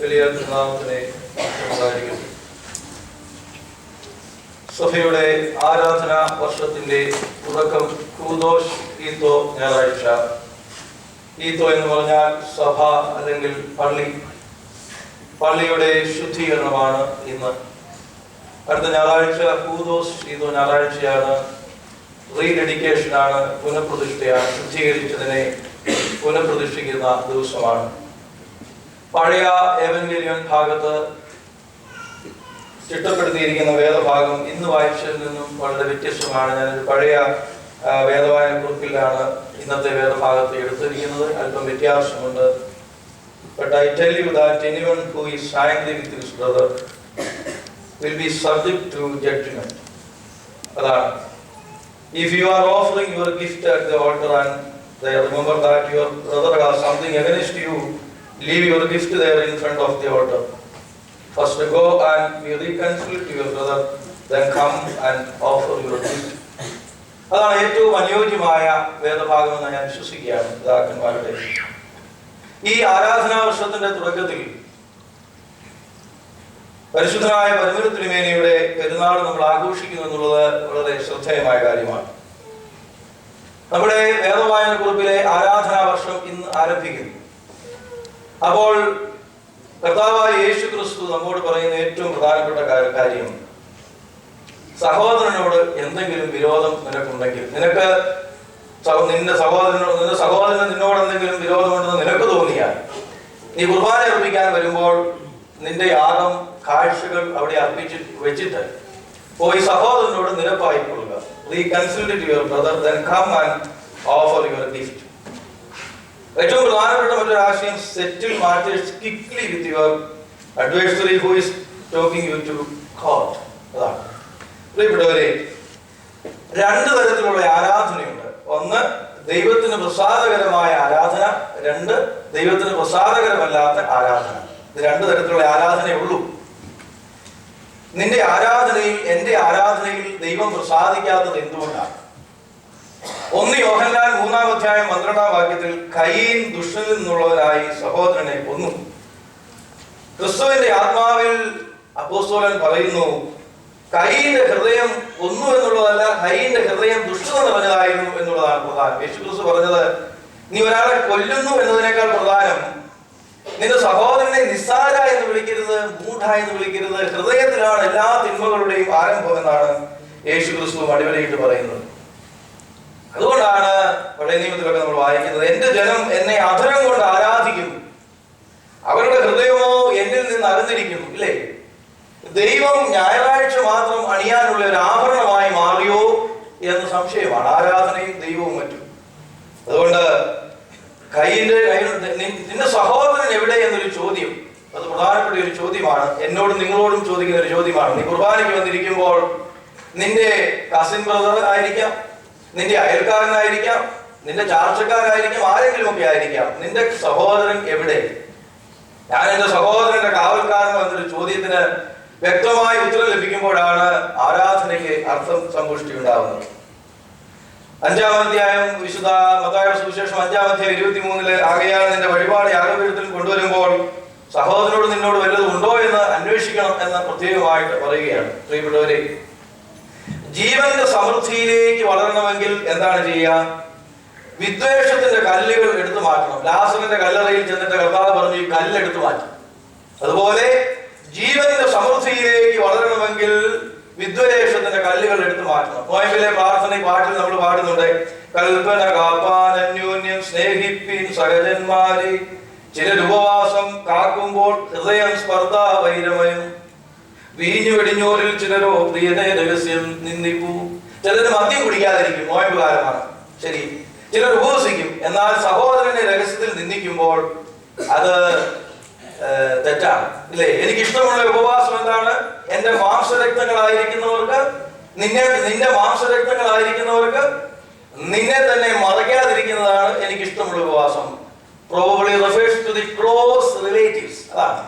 വലിയ നാമത്തിനെ ഉണ്ടായിരിക്കും. സഭയുടെ ആരാധനാ വർഷത്തിന്റെ തുടക്കം കൂദോഷ് ഈത്തോ ഞായറാഴ്ച. ഈത്തോ എന്ന് പറഞ്ഞാൽ സഭ അല്ലെങ്കിൽ പള്ളി. പള്ളിയുടെ ശുദ്ധീകരണമാണ് ഇന്ന്. അടുത്ത ഞായറാഴ്ച കൂദോസ് ഈത്തോ ഞായറാഴ്ചയാണ്. റീഡെഡിക്കേഷനാണ്, പുനഃപ്രതിഷ്ഠയാണ്. ശുദ്ധീകരിച്ചതിനെ പുനഃപ്രതിഷ്ഠിക്കുന്ന ദിവസമാണ്. പഴയ ഏവൻഗേലിയൻ ഭാഗത്ത് ചിട്ടപ്പെടുത്തിയിരിക്കുന്ന വേദഭാഗം ഇന്ന് വായിച്ചതിൽ നിന്നും വളരെ വ്യത്യസ്തമാണ്. ഞാനൊരു പഴയ വേദവായന കുറിപ്പിലാണ് ഇന്നത്തെ വേദഭാഗത്ത് എടുത്തിരിക്കുന്നത്. അല്പം വ്യത്യാസമുണ്ട്. But I tell you that anyone who is angry with his brother will be subject to judgment. അതാണ്. If you are offering your gift at the altar and there remember that your brother has something against you, leave your gift there in front of the altar. First go and be reconciled to your brother, then come and offer your gift. അതാണ് ഏറ്റവും അനുയോജ്യമായ വേദഭാഗമെന്ന് ഞാൻ വിശ്വസിക്കുകയാണ് പിതാക്കന്മാരുടെ. ഈ ആരാധനാ വർഷത്തിന്റെ തുടക്കത്തിൽ പരിശുദ്ധനായ പരമേൽ തിരുമേനിയുടെ പെരുന്നാൾ നമ്മൾ ആഘോഷിക്കുന്നു എന്നുള്ളത് വളരെ ശ്രദ്ധേയമായ കാര്യമാണ്. നമ്മുടെ വേദവായന കുറിപ്പിലെ ആരാധനാ വർഷം ഇന്ന് ആരംഭിക്കുന്നു. അപ്പോൾ കർത്താവായ യേശു ക്രിസ്തു നമ്മോട് പറയുന്ന ഏറ്റവും പ്രധാനപ്പെട്ട കാര്യം, സഹോദരനോട് എന്തെങ്കിലും വിരോധം നിനക്കുണ്ടെങ്കിൽ, നിന്റെ സഹോദരന് നിന്നോട് എന്തെങ്കിലും വിരോധമുണ്ടെന്ന് നിനക്ക് തോന്നിയാൽ, നീ കുർബാന അർപ്പിക്കാൻ വരുമ്പോൾ നിന്റെ യാഗം കാഴ്ചകൾ അവിടെ വെച്ചിട്ട് പോയി സഹോദരനോട് നിരപ്പായി കൊള്ളുക. Reconcile to your brother, then come and offer your gift. ഏറ്റവും പ്രധാനപ്പെട്ട മറ്റൊരു ആശയം, settle matters quickly with your advisory who is talking you to court. അതാണ്. പ്രിയപ്പെട്ടവരെ, രണ്ട് തരത്തിലുള്ള ആരാധനയുണ്ട്. ഒന്ന് ദൈവത്തിന് പ്രസാദകരമായ ആരാധന, രണ്ട് ദൈവത്തിന് പ്രസാദകരമല്ലാത്ത ആരാധന. ഇത് രണ്ട് തരത്തിലുള്ള ആരാധനയേ ഉള്ളൂ. നിന്റെ ആരാധനയിൽ, എന്റെ ആരാധനയിൽ ദൈവം പ്രസാദിക്കാത്തത് എന്തുകൊണ്ടാണ്? 1 യോഹന്നാൻ 3-ാം അധ്യായം 12-ാം വാക്യത്തിൽ കയീൻ ദുഷ്ടനിൽ നിന്നുള്ളവനായി സഹോദരനെ കൊന്നു. ക്രിസ്തുവിന്റെ ആത്മാവിൽ അപ്പോസ്തലൻ പറയുന്നു, കയീന്റെ ഹൃദയം കൊന്നു എന്നുള്ളതല്ല, കയീന്റെ ഹൃദയം ദുഷ്ടത നിറഞ്ഞതായിരുന്നു എന്നുള്ളതാണ് പ്രധാനം. യേശു ക്രിസ്തു പറഞ്ഞത്, നീ ഒരാളെ കൊല്ലുന്നു എന്നതിനേക്കാൾ പ്രധാനം നിന്റെ സഹോദരനെ നിസ്സാര എന്ന് വിളിക്കരുത്, മൂഢ എന്ന് വിളിക്കരുത്. ഹൃദയത്തിലാണ് എല്ലാ തിന്മകളുടെയും ആരംഭം എന്നാണ് യേശു ക്രിസ്തു അടിവരയിട്ട് പറയുന്നത്. അതുകൊണ്ടാണ് പഴയ നിയമത്തിലൊക്കെ നമ്മൾ വായിക്കുന്നത്, എന്റെ ജനം എന്നെ അധരം കൊണ്ട് ആരാധിക്കും, അവരുടെ ഹൃദയമോ എന്നിൽ നിന്ന് അകന്നിരിക്കുന്നു. ഇല്ലേ? ദൈവം ഞായറാഴ്ച മാത്രം അണിയാനുള്ള ഒരു ആഭരണമായി മാറിയോ എന്ന് സംശയമാണ്, ആരാധനയും ദൈവവും മറ്റും. അതുകൊണ്ട് നിന്റെ സഹോദരൻ എവിടെ എന്നൊരു ചോദ്യം, അത് പ്രധാനപ്പെട്ട ഒരു ചോദ്യമാണ്. എന്നോടും നിങ്ങളോടും ചോദിക്കുന്ന ഒരു ചോദ്യമാണ്. നീ കുർബാനയ്ക്ക് വന്നിരിക്കുമ്പോൾ നിന്റെ കസിൻ ബ്രദർ ആയിരിക്കാം, നിന്റെ അയൽക്കാരനായിരിക്കാം, നിന്റെ ചാർച്ചക്കാരായിരിക്കാം, ആരെങ്കിലും ഒക്കെ ആയിരിക്കാം. നിന്റെ സഹോദരൻ എവിടെ? ഞാൻ എന്റെ സഹോദരന്റെ കാവൽക്കാരനോ എന്നൊരു ചോദ്യത്തിന് വ്യക്തമായ ഉത്തരം ലഭിക്കുമ്പോഴാണ് ആരാധനയ്ക്ക് അർത്ഥം സമ്പുഷ്ടി ഉണ്ടാവുന്നത്. 5-ാം അധ്യായം വിശുദ്ധ മത്തായിയുടെ സുവിശേഷം 5-ാം അധ്യായം 23 ആകയാൽ നിന്റെ വഴിപാട് യാഗപീഠത്തിൽ കൊണ്ടുവരുമ്പോൾ സഹോദരനോട് നിന്നോട് വല്ലതും ഉണ്ടോ എന്ന് അന്വേഷിക്കണം എന്ന് പ്രത്യേകമായിട്ട് പറയുകയാണ്. പ്രിയപ്പെട്ടവരെ, ജീവന്റെ സമൃദ്ധിയിലേക്ക് വളരണമെങ്കിൽ എന്താണ് ചെയ്യുക? വിദ്വേഷത്തിന്റെ കല്ലുകൾ എടുത്തു മാറ്റണം. ലാസറിന്റെ കല്ലറയിൽ ചെന്നിട്ട് കർത്താവ് പറഞ്ഞു, ഈ കല്ലെടുത്തു മാറ്റി. അതുപോലെ ജീവന്റെ സമൃദ്ധിയിലേക്ക് വളരണമെങ്കിൽ വിദ്വേഷത്തിന്റെ കല്ലുകൾ എടുത്തു മാറ്റണം. നോയമ്പിലെ പ്രാർത്ഥന പാട്ടിൽ നമ്മൾ പാടുന്നുണ്ട്, കൽപ്പന കാപ്പാൻ അന്യോന്യം സ്നേഹിപ്പിൻ സഹജന്മാരെ, ചിലർ ഉപവാസം കാക്കുമ്പോൾ ഹൃദയം സ്പർദ്ധ വൈരമയം, വീഞ്ഞു വെടിഞ്ഞോരിൽ ചിലരോ പ്രിയനെ രഹസ്യം നിന്ദിപ്പൂ. ചിലർ മദ്യം കുടിക്കാതിരിക്കും, നോയമ്പ് കാലമാണ്, ശരി. ചിലർ ഉപവസിക്കും, എന്നാൽ സഹോദരനെ രഹസ്യത്തിൽ നിന്ദിക്കുമ്പോൾ അത് തെറ്റാണ്. ഇല്ലേ? എനിക്കിഷ്ടമുള്ള ഉപവാസം എന്താണ്? എന്റെ മാംസരക്തങ്ങളായിരിക്കുന്നവർക്ക്, നിന്റെ മാംസരക്തങ്ങളായിരിക്കുന്നവർക്ക് നിന്നെ തന്നെ മറയ്ക്കാതിരിക്കുന്നതാണ് എനിക്കിഷ്ടമുള്ള ഉപവാസം. Probably refers to the close relatives. അതാണ്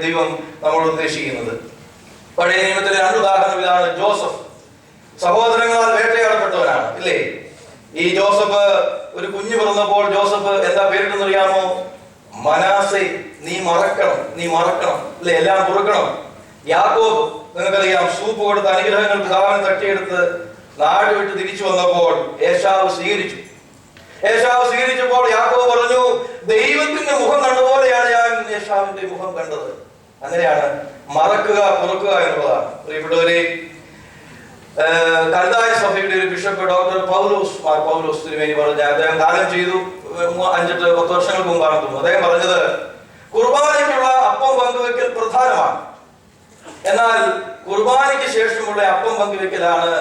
ദൈവം നമ്മൾ ഉദ്ദേശിക്കുന്നത്. പഴയ നിയമത്തിലെ 2 ഉദാഹരണം ഇതാണ്. ജോസഫ് സഹോദരങ്ങളാൽ വേട്ടയാടപ്പെട്ടവനാണ്, ഇല്ലേ? ഈ ജോസഫ് ഒരു കുഞ്ഞു പിറന്നപ്പോൾ ജോസഫ് എന്താ പേരിട്ടെന്ന് അറിയാമോ? മനാസെ നീ മറക്കണം അല്ലെ, എല്ലാം പൊറുക്കണം. യാക്കോബ് നിങ്ങൾക്കറിയാം, സൂപ്പ് കൊടുത്ത അനുഗ്രഹങ്ങൾ പിതാവിനെ തട്ടിയെടുത്ത് നാട് വിട്ട് തിരിച്ചു വന്നപ്പോൾ ഏശാവ് സ്വീകരിച്ചപ്പോൾ യാക്കോബ് പറഞ്ഞു, ദൈവത്തിന്റെ മുഖം കണ്ടതുപോലെയാണ് ഞാൻ ഏശാവിന്റെ മുഖം കണ്ടത്. അങ്ങനെയാണ് മറക്കുക പൊറുക്കുക എന്നുള്ളതാണ്. പ്രിയപ്പെട്ടവരെ, കൽദായ സഭയുടെ ഒരു ബിഷപ്പ് ഡോക്ടർ പൗലോസ് തിരുമേനി പറഞ്ഞ, അദ്ദേഹം കാലം ചെയ്തു 5-10 വർഷങ്ങൾക്ക് മുമ്പാണ് തോന്നുന്നു. അദ്ദേഹം പറഞ്ഞത്, കുർബാനയ്ക്കുള്ള അപ്പം പങ്കുവെക്കൽ പ്രധാനമാണ്, എന്നാൽ കുർബാനയ്ക്ക് ശേഷമുള്ള അപ്പം പങ്കുവെക്കലാണ്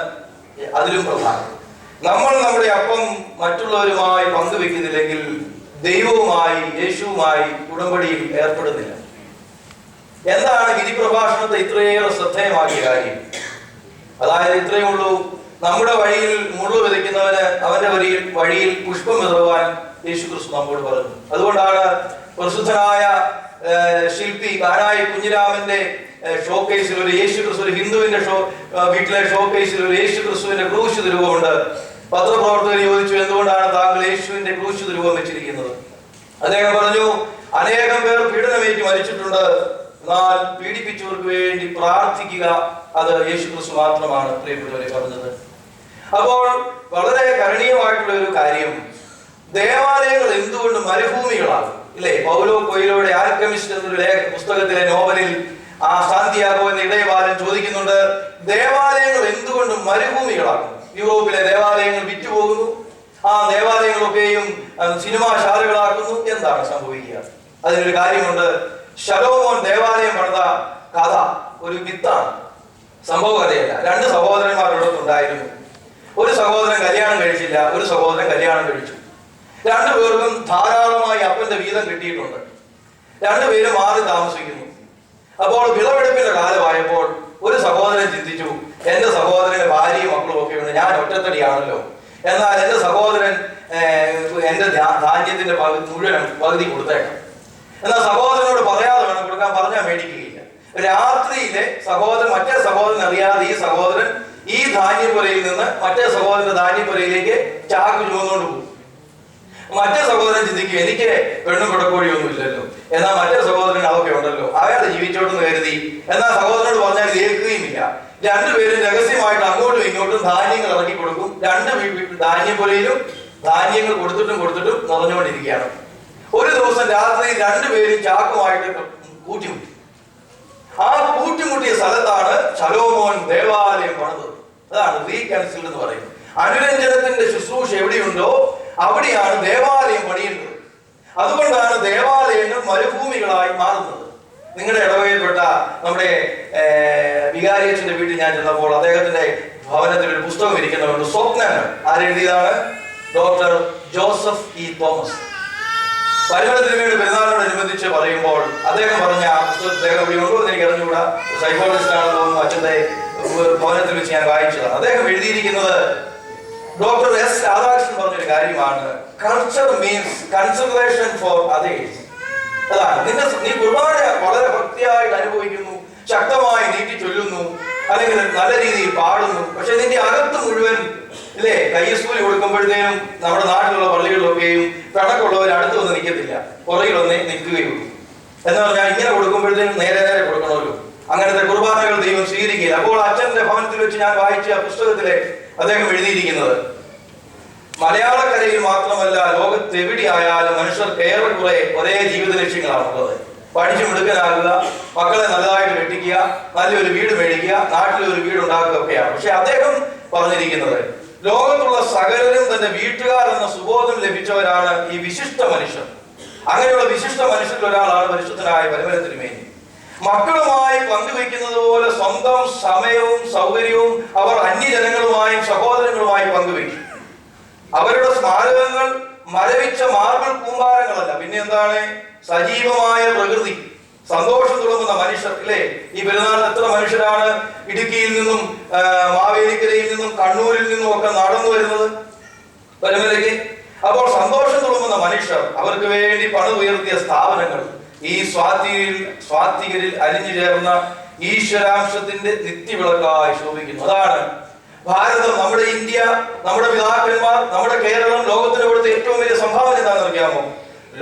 അതിലും പ്രധാനം. നമ്മൾ നമ്മുടെ അപ്പം മറ്റുള്ളവരുമായി പങ്കുവെക്കുന്നില്ലെങ്കിൽ ദൈവവുമായി യേശുവുമായി ഉടമ്പടിയിൽ ഏർപ്പെടുന്നില്ല. എന്താണ് ഗിരിപ്രഭാഷണത്തെ ഇത്രയേറെ ശ്രദ്ധേയമാക്കിയ കാര്യം? അതായത് ഇത്രയേ ഉള്ളൂ, നമ്മുടെ വഴിയിൽ മുള്ളു വിതയ്ക്കുന്നവന് അവന്റെ വഴിയിൽ പുഷ്പം വിതറുവാൻ യേശു ക്രിസ്തു നമ്മോട് പറഞ്ഞു. അതുകൊണ്ടാണ് പ്രസിദ്ധനായ ശില്പി കാനായി കുഞ്ഞിരാമന്റെ ഷോക്കേസിൽ ഒരു യേശു ക്രിസ്തു, ഒരു ഹിന്ദുവിന്റെ വീട്ടിലെ ഷോക്കേസിൽ ഒരു യേശു ക്രിസ്തുവിന്റെ ക്രൂശ് രൂപമുണ്ട്. പത്രപ്രവർത്തകർ ചോദിച്ചു, എന്തുകൊണ്ടാണ് താങ്കൾ യേശുവിന്റെ ക്രൂശ് രൂപം വെച്ചിരിക്കുന്നത്? അദ്ദേഹം പറഞ്ഞു, അനേകം പേർ പീഡനമേറ്റ് മരിച്ചിട്ടുണ്ട്, എന്നാൽ പീഡിപ്പിച്ചവർക്ക് വേണ്ടി പ്രാർത്ഥിക്കുക അത് യേശു ക്രിസ്തു മാത്രമാണ് പ്രിയപ്പെട്ടവരെ പറഞ്ഞത്. അപ്പോൾ വളരെ കരണീയമായിട്ടുള്ള ഒരു കാര്യം, ദേവാലയങ്ങൾ എന്തുകൊണ്ട് മരുഭൂമികളാണ് ഇല്ലേ? പൗലോ കൊയ്ലോയുടെ ആൽക്കമിസ്റ്റ് എന്നൊരു പുസ്തകത്തിലെ നോവലിൽ ആ സാന്തിയാഗോവിന്റെ ഇടയബാലൻ ചോദിക്കുന്നുണ്ട്, ദേവാലയങ്ങൾ എന്തുകൊണ്ട് മരുഭൂമികളാകുന്നു? യൂറോപ്പിലെ ദേവാലയങ്ങൾ വിറ്റുപോകുന്നു, ആ ദേവാലയങ്ങളൊക്കെയും സിനിമാ ശാലകളാക്കുന്നു. എന്താണ് സംഭവിക്കുക? അതിനൊരു കാര്യമുണ്ട്. ശലോമോൻ ദേവാലയം പണിത കഥ ഒരു മിത്താണ്, സംഭവ കഥയല്ല. 2 സഹോദരന്മാരുണ്ടായിരുന്നു. ഒരു സഹോദരൻ കല്യാണം കഴിച്ചില്ല, ഒരു സഹോദരൻ കല്യാണം കഴിച്ചു. 2 പേർക്കും ധാരാളമായി അപ്പന്റെ വീതം കിട്ടിയിട്ടുണ്ട്. 2 പേരും മാറി താമസിക്കുന്നു. അപ്പോൾ വിളവെടുപ്പിന്റെ കാലമായപ്പോൾ ഒരു സഹോദരൻ ചിന്തിച്ചു, എന്റെ സഹോദരന്റെ ഭാര്യയും മക്കളും ഒക്കെ ഉണ്ട്, ഞാൻ ഒറ്റത്തടിയാണല്ലോ, എന്നാൽ എന്റെ സഹോദരൻ എന്റെ ധാന്യത്തിന്റെ മുഴുവൻ പകുതി കൊടുത്തേക്കാം. എന്നാൽ സഹോദരനോട് പറയാതെ വേണം കൊടുക്കാൻ, പറഞ്ഞാൽ മേടിക്കുകയില്ല. രാത്രിയിലെ മറ്റേ സഹോദരൻ അറിയാതെ ഈ സഹോദരൻ ഈ ധാന്യപ്പുരയിൽ നിന്ന് മറ്റേ സഹോദരന്റെ ധാന്യപ്പുരയിലേക്ക് ചാക്ക് ചുമന്നുകൊണ്ട് പോകും. മറ്റേ സഹോദരൻ ചിന്തിക്കും, എനിക്ക് പെണ്ണും പിടക്കോഴിയൊന്നും ഇല്ലല്ലോ, എന്നാൽ മറ്റേ സഹോദരൻ അതൊക്കെ ഉണ്ടല്ലോ, അയാൾ ജീവിച്ചോട്ടെന്ന് കരുതി. എന്നാൽ സഹോദരനോട് പറഞ്ഞാൽ കേൾക്കുകയുമില്ല. 2 പേരും രഹസ്യമായിട്ട് അങ്ങോട്ടും ഇങ്ങോട്ടും ധാന്യങ്ങൾ ഇറക്കി കൊടുക്കും. 2 ധാന്യപ്പുരയിലും ധാന്യങ്ങൾ കൊടുത്തിട്ടും നിറഞ്ഞുകൊണ്ടിരിക്കുകയാണ്. ഒരു ദിവസം രാത്രി 2 പേരും ചാക്കുമായിട്ട് കൂട്ടിമുട്ടി. ആ കൂട്ടിമുട്ടിയ സ്ഥലത്താണ് ശലോമോൻ ദേവാലയം പണിതത്. അതാണ് റീകൺസിൽ എന്ന് പറയുന്നത്. അനുരഞ്ജനത്തിന്റെ ശുശ്രൂഷ എവിടെയുണ്ടോ അവിടെയാണ് ദേവാലയം പണിയേണ്ടത്. അതുകൊണ്ടാണ് ദേവാലയങ്ങൾ മരുഭൂമികളായി മാറുന്നത്. നിങ്ങളുടെ ഇടവകയിൽപ്പെട്ട നമ്മുടെ വികാരിയച്ഛന്റെ വീട്ടിൽ ഞാൻ ചെന്നപ്പോൾ അദ്ദേഹത്തിന്റെ ഭവനത്തിൽ ഒരു പുസ്തകം ഇരിക്കുന്നുണ്ട്, സ്വപ്നങ്ങൾ. ആരെഴുതിയതാണ്? ഡോക്ടർ ജോസഫ് ഇ തോമസ്. പരിമളത്തിനുവേണ്ടി പെരുന്നാളിനോടനുബന്ധിച്ച് പറയുമ്പോൾ അദ്ദേഹം പറഞ്ഞ ആ പുസ്തകത്തിൽ, അദ്ദേഹം ഇവിടെ ഉണ്ടോ എന്ന് എനിക്ക് അറിഞ്ഞുകൂടാ, സൈക്കോളജിസ്റ്റ് ആണെന്ന് തോന്നുന്നു, അച്ഛന്റെ ഭവനത്തിൽ വെച്ച് ഞാൻ വായിച്ചതാണ്. അദ്ദേഹം എഴുതിയിരിക്കുന്നത് ഡോക്ടർ എസ് രാധാകൃഷ്ണൻ പറഞ്ഞൊരു കാര്യമാണ്, culture means consideration for others. അതാണ്, നീ കുർബാന വളരെ ഭക്തിയായിട്ട് അനുഭവിക്കുന്നു, ശക്തമായി നീട്ടി ചൊല്ലുന്നു, അല്ലെങ്കിൽ നല്ല രീതിയിൽ പാടുന്നു, പക്ഷെ നിന്റെ അകത്ത് മുഴുവൻ ഇല്ലേ, കയ്യസൂലി കൊടുക്കുമ്പോഴത്തേനും നമ്മുടെ നാട്ടിലുള്ള പള്ളികളിലൊക്കെയും കണക്കുള്ളവർ അടുത്ത് വന്ന് നിൽക്കത്തില്ല, പുറകിലൊന്നേ നിൽക്കുകയുള്ളൂ. എന്ന് പറഞ്ഞാൽ ഇങ്ങനെ കൊടുക്കുമ്പോഴത്തേനും നേരെ കൊടുക്കണമല്ലോ. അങ്ങനത്തെ കുർബാനകൾ ദൈവം സ്വീകരിക്കില്ല. അപ്പോൾ അച്ഛന്റെ ഭവനത്തിൽ വെച്ച് ഞാൻ വായിച്ച പുസ്തകത്തിലെ അദ്ദേഹം എഴുതിയിരിക്കുന്നത്, മലയാളക്കരയിൽ മാത്രമല്ല ലോകത്ത് എവിടെയായാലും മനുഷ്യർക്ക് ഏറെക്കുറെ ഒരേ ജീവിത ലക്ഷ്യങ്ങളാണുള്ളത്. പഠിച്ചു മിടുക്കനാകുക, മക്കളെ നല്ലതായിട്ട് കെട്ടിക്കുക, നല്ലൊരു വീട് മേടിക്കുക, നാട്ടിലൊരു വീട് ഉണ്ടാക്കുക ഒക്കെയാണ്. പക്ഷെ അദ്ദേഹം പറഞ്ഞിരിക്കുന്നത്, ലോകത്തുള്ള സകലരും തന്റെ വീട്ടുകാർ എന്ന സുബോധം ലഭിച്ചവരാണ് ഈ വിശിഷ്ട മനുഷ്യർ. അങ്ങനെയുള്ള വിശിഷ്ട മനുഷ്യരിൽ ഒരാളാണ് പരിശുദ്ധനായ പരിമല തിരുമേനി. മക്കളുമായി പങ്കുവെക്കുന്നത് പോലെ സ്വന്തം സമയവും സൗകര്യവും അവർ അന്യജനങ്ങളുമായും സഹോദരങ്ങളുമായും പങ്കുവെക്കും. അവരുടെ സ്മാരകങ്ങൾ മരവിച്ച മാർബിൾ കൂമ്പാരങ്ങളല്ല, പിന്നെ എന്താണ്? സജീവമായ പ്രകൃതി, സന്തോഷം തുടങ്ങുന്ന മനുഷ്യർ. അല്ലേ, ഈ പെരുന്നാളിന് എത്ര മനുഷ്യരാണ് ഇടുക്കിയിൽ നിന്നും മാവേലിക്കരയിൽ നിന്നും കണ്ണൂരിൽ നിന്നും ഒക്കെ നടന്നു വരുന്നത് പരിമലയ്ക്ക്? അപ്പോൾ സന്തോഷം തുടങ്ങുന്ന മനുഷ്യർ, അവർക്ക് വേണ്ടി പണിതുയർത്തിയ സ്ഥാപനങ്ങൾ ഈ സ്വാത്വികരിൽ അലിഞ്ഞു ചേർന്ന ഈശ്വരാംശത്തിന്റെ നിത്യവിളക്കായി ശോഭിക്കുന്നു. അതാണ് ഭാരതം, നമ്മുടെ ഇന്ത്യ, നമ്മുടെ പിതാക്കന്മാർ, നമ്മുടെ കേരളം ലോകത്തിന് കൊടുത്ത ഏറ്റവും വലിയ സംഭാവന എന്താണെന്ന് അറിയാമോ?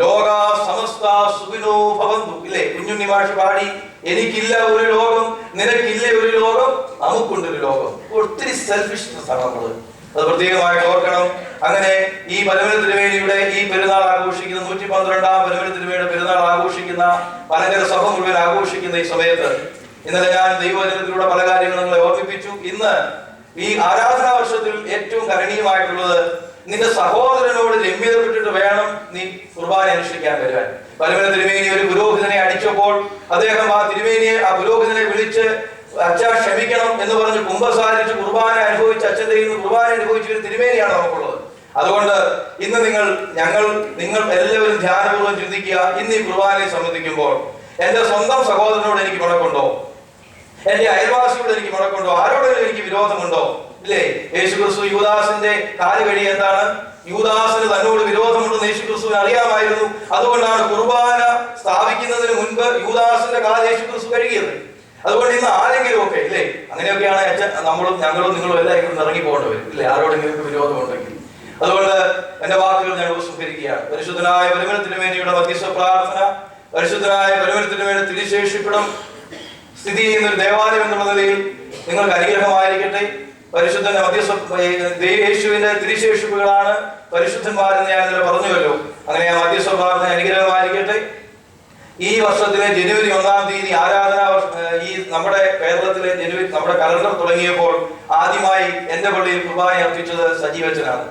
ലോക സമസ്ത സുഖിനോ ഭവന്തു. ഇല്ലേ, കുഞ്ഞുണ്ണി മാഷ് പാടി, എനിക്കില്ല ഒരു ലോകം, നിനക്കില്ല ഒരു ലോകം, നമുക്കുണ്ടൊരു ലോകം. ഒത്തിരി സെൽഫിഷ്നെസ് ആണ് നമ്മള്. അത് പ്രത്യേകമായിട്ട് ഓർക്കണം. അങ്ങനെ ഈ പരമന തിരുമേനിയുടെ ഈ പെരുന്നാൾ ആഘോഷിക്കുന്ന 112-ാം പരമന തിരുമേനിയുടെ പെരുന്നാൾ ആഘോഷിക്കുന്ന, മലങ്കര സഭ മുഴുവൻ ആഘോഷിക്കുന്ന ഈ സമയത്ത് ഇന്നലെ ഞാൻ ദൈവവചനത്തിലൂടെ പല കാര്യങ്ങളും നിങ്ങളെ ഓർമ്മിപ്പിച്ചു. ഇന്ന് ഈ ആരാധനാ വർഷത്തിൽ ഏറ്റവും കരണീയമായിട്ടുള്ളത്, നിന്റെ സഹോദരനോട് രമ്യതപ്പെട്ടിട്ട് വേണം നീ കുർബാന അനുഷ്ഠിക്കാൻ വരാൻ. പരമന തിരുമേനി ഒരു പുരോഹിതനെ അടിച്ചപ്പോൾ അദ്ദേഹം ആ പുരോഹിതനെ വിളിച്ച്, അച്ഛാ ക്ഷമിക്കണം എന്ന് പറഞ്ഞ് കുമ്പസാരിച്ച് കുർബാന അനുഭവിച്ച് അച്ഛൻ്റെ കയ്യിൽ നിന്ന് കുർബാന അനുഭവിച്ച ഒരു തിരുമേനിയാണ് നമുക്കുള്ളത്. അതുകൊണ്ട് ഇന്ന് നിങ്ങൾ എല്ലാവരും ധ്യാനപൂർവ്വം ചിന്തിക്കുക. ഇന്ന് ഈ കുർബാനയെ സംബന്ധിക്കുമ്പോൾ എന്റെ സ്വന്തം സഹോദരനോട് എനിക്ക് മുടക്കുണ്ടോ? എന്റെ അയൽവാസിയോട് എനിക്ക് മുടക്കുണ്ടോ? ആരോടെങ്കിലും എനിക്ക് വിരോധമുണ്ടോ? ഇല്ലേ, യേശുക്രിസ്തു യൂദാസിന്റെ കാല് കഴി എന്താണ്? യൂദാസിന് തന്നോട് വിരോധമുണ്ടെന്ന് യേശുക്രിസ്തുവിന് അറിയാമായിരുന്നു. അതുകൊണ്ടാണ് കുർബാന സ്ഥാപിക്കുന്നതിന് മുൻപ് യൂദാസിന്റെ കാല് യേശുക്രിസ്തു കഴുകിയത്. അതുകൊണ്ട് ഇന്ന് ആരെങ്കിലും ഒക്കെ, ഇല്ലേ, അങ്ങനെയൊക്കെയാണ് ഞങ്ങളും നിങ്ങളും എല്ലാവരും ഇറങ്ങി പോകേണ്ടി വരും, ഇല്ലേ, ആരോടെങ്കിലും വിരോധമുണ്ടെങ്കിൽ. അതുകൊണ്ട് എന്റെ വാക്കുകൾ ഞാൻ ഉപസംഹരിക്കുകയാണ്. പരിശുദ്ധനായ പരമന തിരുമേനിയുടെ മധ്യസ്ഥ പ്രാർത്ഥന, പരിശുദ്ധനായ പരമന തിരുമേനിയുടെ തിരുശേഷിപ്പിടം സ്ഥിതി ചെയ്യുന്ന ഒരു ദേവാലയം എന്നുള്ള നിലയിൽ നിങ്ങൾക്ക് അനുഗ്രഹമായിരിക്കട്ടെ. പരിശുദ്ധന്റെ യേശുവിന്റെ തിരുശേഷിപ്പുകളാണ് പരിശുദ്ധന്മാരെന്ന് ഞാൻ ഇന്നലെ പറഞ്ഞുവല്ലോ. അങ്ങനെ ആ മധ്യസ്ഥ പ്രാർത്ഥന അനുഗ്രഹമായിരിക്കട്ടെ. ഈ വർഷത്തിലെ ജനുവരി 1-ാം തീയതി ഈ നമ്മുടെ കേരളത്തിലെ നമ്മുടെ കലണ്ടർ തുടങ്ങിയപ്പോൾ ആദ്യമായി എന്റെ പള്ളിയിൽ കുർബാന അർപ്പിച്ചത് സജീവച്ചനാണ്.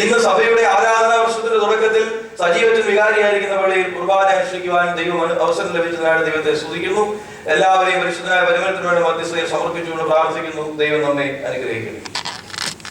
ഇന്ന് സഭയുടെ ആരാധനാ വർഷത്തിന്റെ തുടക്കത്തിൽ സജീവച്ചൻ വികാരിയായിരിക്കുന്ന പള്ളിയിൽ കുർബാന അനുഷ്ഠിക്കുവാൻ ദൈവം അവസരം ലഭിച്ചതിനാണ് ദൈവത്തെ സ്തുതിക്കുന്നു. എല്ലാവരെയും പരിശുദ്ധനായ പരമനത്തിനു വേണ്ടി മധ്യസ്ഥതയിൽ സമർപ്പിച്ചുകൊണ്ട് പ്രാർത്ഥിക്കുന്നു. ദൈവം നമ്മെ അനുഗ്രഹിക്കുന്നു.